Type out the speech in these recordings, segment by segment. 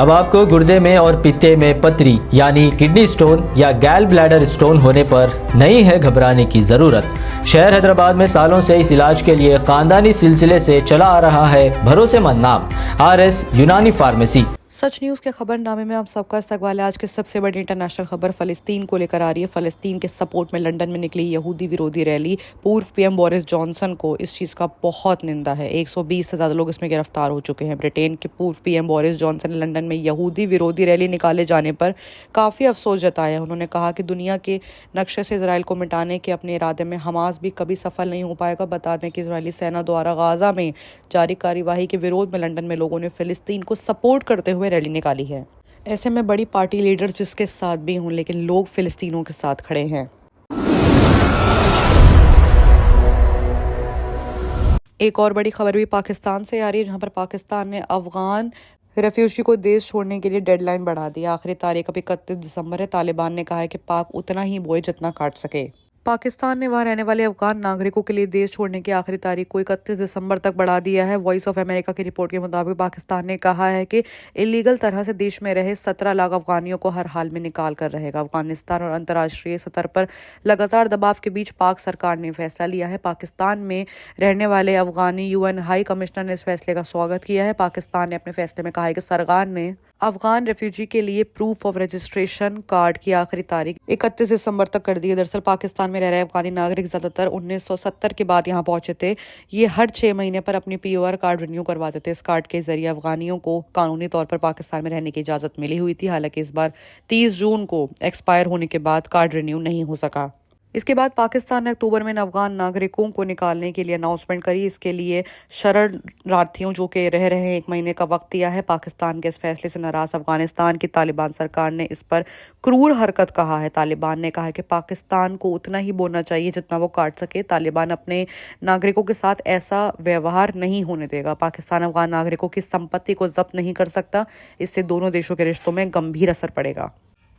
अब आपको गुर्दे में और पित्ते में पथरी यानी किडनी स्टोन या गैल ब्लैडर स्टोन होने पर नहीं है घबराने की ज़रूरत। शहर हैदराबाद में सालों से इस इलाज के लिए खानदानी सिलसिले से चला आ रहा है भरोसेमंद नाम RS यूनानी फार्मेसी। सच न्यूज़ के खबरनामे में आप सबका इस्तकबाल है। आज की सबसे बड़ी इंटरनेशनल खबर फ़लस्तीन को लेकर आ रही है। फ़लस्तीन के सपोर्ट में लंदन में निकली यहूदी विरोधी रैली। पूर्व PM बोरिस जॉनसन को इस चीज़ का बहुत निंदा है। 120 से ज़्यादा लोग इसमें गिरफ्तार हो चुके हैं। ब्रिटेन के पूर्व PM बोरिस जॉनसन ने लंदन में यहूदी विरोधी रैली निकाले जाने पर काफ़ी अफसोस जताया। उन्होंने कहा कि दुनिया के नक्शे से इसराइल को मिटाने के अपने इरादे में हमास भी कभी सफल नहीं हो पाएगा। बता दें कि इसराइली सेना द्वारा गाज़ा में जारी कार्यवाही के विरोध में लंदन में लोगों ने फ़लस्तीन को सपोर्ट करते हुए रैली निकाली है। ऐसे में बड़ी पार्टी लीडर्स जिसके साथ भी हों, लेकिन लोग फिलिस्तीनों के साथ खड़े हैं। एक और बड़ी खबर भी पाकिस्तान से आ रही है, जहां पर पाकिस्तान ने अफगान रेफ्यूजी को देश छोड़ने के लिए डेडलाइन बढ़ा दी। आखिरी तारीख अब 31 दिसंबर है। तालिबान ने कहा है कि पाक उतना ही बोए जितना काट सके। पाकिस्तान ने वहां रहने वाले अफगान नागरिकों के लिए देश छोड़ने की आखिरी तारीख को 31 दिसंबर तक बढ़ा दिया है। वॉइस ऑफ अमेरिका की रिपोर्ट के मुताबिक पाकिस्तान ने कहा है कि इलीगल तरह से देश में रहे 17 लाख अफगानियों को हर हाल में निकाल कर रहेगा। अफगानिस्तान और अंतर्राष्ट्रीय स्तर पर लगातार दबाव के बीच पाक सरकार ने फैसला लिया है। पाकिस्तान में रहने वाले अफगानी UN हाई कमिश्नर ने इस फैसले का स्वागत किया है। पाकिस्तान ने अपने फैसले में कहा है कि सरकार ने अफगान रेफ्यूजी के लिए प्रूफ ऑफ रजिस्ट्रेशन कार्ड की आखिरी तारीख 31 दिसंबर तक कर दी है। दरअसल पाकिस्तान में रह रहे अफगानी नागरिक ज्यादातर 1970 के बाद यहाँ पहुंचे थे। ये हर 6 महीने पर अपनी POR कार्ड रिन्यू करवाते थे। इस कार्ड के जरिए अफगानियों को कानूनी तौर पर पाकिस्तान में रहने की इजाजत मिली हुई थी। हालांकि इस बार 30 जून को एक्सपायर होने के बाद कार्ड रिन्यू नहीं हो सका। इसके बाद पाकिस्तान ने अक्टूबर में अफगान नागरिकों को निकालने के लिए अनाउंसमेंट करी। इसके लिए शरणार्थियों जो कि रह रहे हैं 1 महीने का वक्त दिया है। पाकिस्तान के इस फैसले से नाराज अफगानिस्तान की तालिबान सरकार ने इस पर क्रूर हरकत कहा है। तालिबान ने कहा है कि पाकिस्तान को उतना ही बोलना चाहिए जितना वो काट सके। तालिबान अपने नागरिकों के साथ ऐसा व्यवहार नहीं होने देगा। पाकिस्तान अफगान नागरिकों की संपत्ति को जब्त नहीं कर सकता। इससे दोनों देशों के रिश्तों में गंभीर असर पड़ेगा।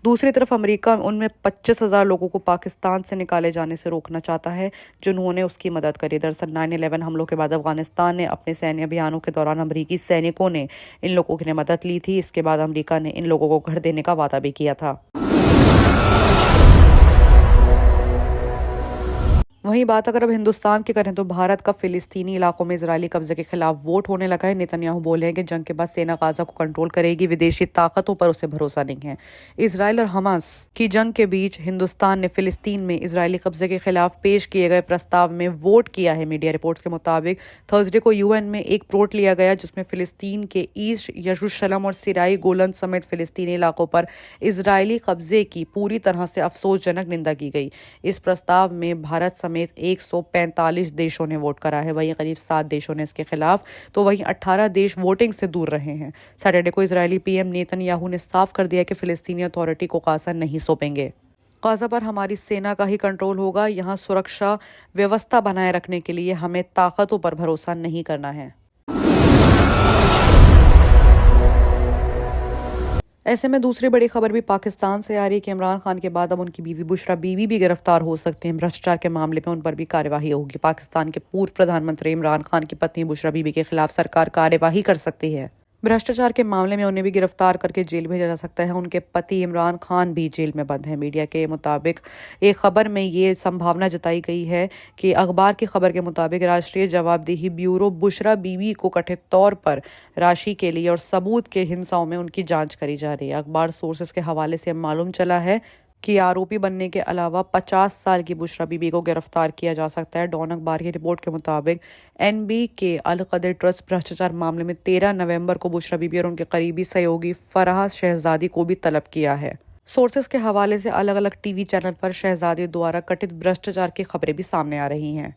दूसरी तरफ अमेरिका उनमें 25,000 लोगों को पाकिस्तान से निकाले जाने से रोकना चाहता है, जिन्होंने उसकी मदद करी। दरअसल 9/11 हमलों के बाद अफगानिस्तान ने अपने सैन्य अभियानों के दौरान अमेरिकी सैनिकों ने इन लोगों की मदद ली थी। इसके बाद अमेरिका ने इन लोगों को घर देने का वादा भी किया था। वहीं बात अगर अब हिंदुस्तान की करें तो भारत का फिलिस्तीनी इलाकों में इजरायली कब्जे के खिलाफ वोट होने लगा है। नेतन्याहू बोले हैं कि जंग के बाद सेना गाजा को कंट्रोल करेगी। विदेशी ताकतों पर उसे भरोसा नहीं है। इजरायल और हमास की जंग के बीच हिंदुस्तान ने फिलिस्तीन में इजरायली कब्जे के खिलाफ पेश किए गए प्रस्ताव में वोट किया है। मीडिया रिपोर्ट्स के मुताबिक थर्सडे को UN में एक वोट लिया गया, जिसमें फिलिस्तीन के ईस्ट यरूशलेम और सिराई गोलन समेत फिलिस्तीनी इलाकों पर इजरायली कब्जे की पूरी तरह से अफसोसजनक निंदा की गई। इस प्रस्ताव में भारत समेत 145 देशों ने वोट करा है। वहीं करीब 7 देशों ने इसके खिलाफ, तो वहीं 18 देश वोटिंग से दूर रहे हैं। सैटरडे को इजरायली PM नेतन्याहू ने साफ कर दिया कि फिलिस्तीनी अथॉरिटी को गाजा नहीं सौंपेंगे। गाजा पर हमारी सेना का ही कंट्रोल होगा। यहाँ सुरक्षा व्यवस्था बनाए रखने के लिए हमें ताकतों पर भरोसा नहीं करना है। ऐसे में दूसरी बड़ी खबर भी पाकिस्तान से आ रही है कि इमरान खान के बाद अब उनकी बीवी बुशरा बीबी भी गिरफ्तार हो सकती हैं। भ्रष्टाचार के मामले में उन पर भी कार्यवाही होगी। पाकिस्तान के पूर्व प्रधानमंत्री इमरान खान की पत्नी बुशरा बीबी के खिलाफ सरकार कार्यवाही कर सकती है। भ्रष्टाचार के मामले में उन्हें भी गिरफ्तार करके जेल भेजा जा सकता है। उनके पति इमरान खान भी जेल में बंद हैं। मीडिया के मुताबिक एक खबर में ये संभावना जताई गई है कि अखबार की खबर के मुताबिक राष्ट्रीय जवाबदेही ब्यूरो बुशरा बीवी को कथित तौर पर राशि के लिए और सबूत के हिंसाओं में उनकी जांच करी जा रही है। अखबार सोर्सेस के हवाले से मालूम चला है कि आरोपी बनने के अलावा 50 साल की बुशरा बीबी को गिरफ्तार किया जा सकता है। डॉन अखबार की रिपोर्ट के मुताबिक NB के अल कदर ट्रस्ट भ्रष्टाचार मामले में 13 नवंबर को बुशरा बीबी और उनके करीबी सहयोगी फराह शहजादी को भी तलब किया है। सोर्सेस के हवाले से अलग अलग TV चैनल पर शहजादी द्वारा कथित भ्रष्टाचार की खबरें भी सामने आ रही हैं।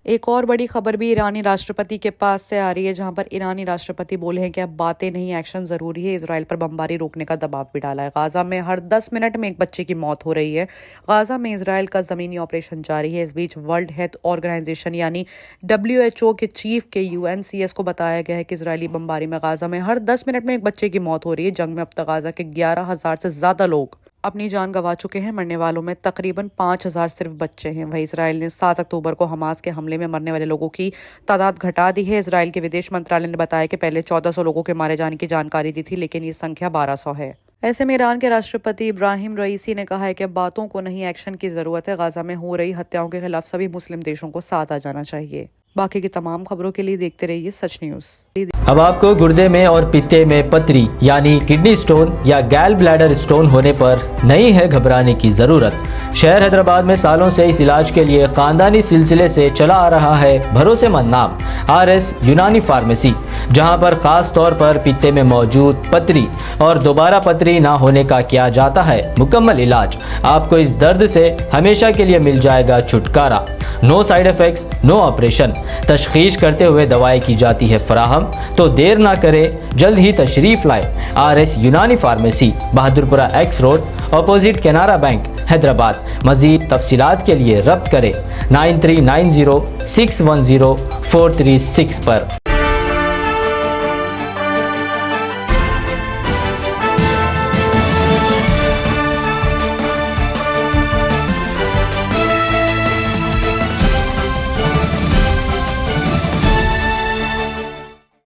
एक और बड़ी खबर भी ईरानी राष्ट्रपति के पास से आ रही है, जहां पर ईरानी राष्ट्रपति बोले हैं कि अब बातें नहीं, एक्शन जरूरी है। इजराइल पर बमबारी रोकने का दबाव भी डाला है। गाजा में हर 10 मिनट में एक बच्चे की मौत हो रही है। गाजा में इजराइल का जमीनी ऑपरेशन जारी है। इस बीच वर्ल्ड हेल्थ ऑर्गेनाइजेशन यानी WHO के चीफ के UNCS को बताया गया है कि इजरायली बमबारी में गाजा में हर 10 मिनट में एक बच्चे की मौत हो रही है। जंग में अब तक गाजा के 11,000 से ज्यादा लोग अपनी जान गंवा चुके हैं। मरने वालों में तकरीबन 5,000 सिर्फ बच्चे हैं। वहीं इसराइल ने 7 अक्टूबर को हमास के हमले में मरने वाले लोगों की तादाद घटा दी है। इसराइल के विदेश मंत्रालय ने बताया कि पहले 1400 लोगों के मारे जाने की जानकारी दी थी, लेकिन ये संख्या 1200 है। ऐसे में ईरान के राष्ट्रपति इब्राहिम रईसी ने कहा है कि अब बातों को नहीं, एक्शन की जरूरत है। गाजा में हो रही हत्याओं के खिलाफ सभी मुस्लिम देशों को साथ आ जाना चाहिए। बाकी की तमाम खबरों के लिए देखते रहिए सच न्यूज़। अब आपको गुर्दे में और पित्ते में पथरी यानी किडनी स्टोन या गैल ब्लैडर स्टोन होने पर नहीं है घबराने की ज़रूरत। शहर हैदराबाद में सालों से इस इलाज के लिए खानदानी सिलसिले से चला आ रहा है भरोसेमंद नाम RS यूनानी फार्मेसी, जहां पर खास तौर पर पित्ते में मौजूद पथरी और दोबारा पथरी ना होने का किया जाता है मुकम्मल इलाज। आपको इस दर्द से हमेशा के लिए मिल जाएगा छुटकारा। No side effects, no operation. तशखीस करते हुए दवाएं की जाती है फराहम। तो देर ना करें, जल्द ही तशरीफ लाए RS यूनानी pharmacy, Bahadurpura X road, opposite Canara bank, Hyderabad. मज़ीद तफसीलात के लिए रब्त करें 9390 610 436 पर।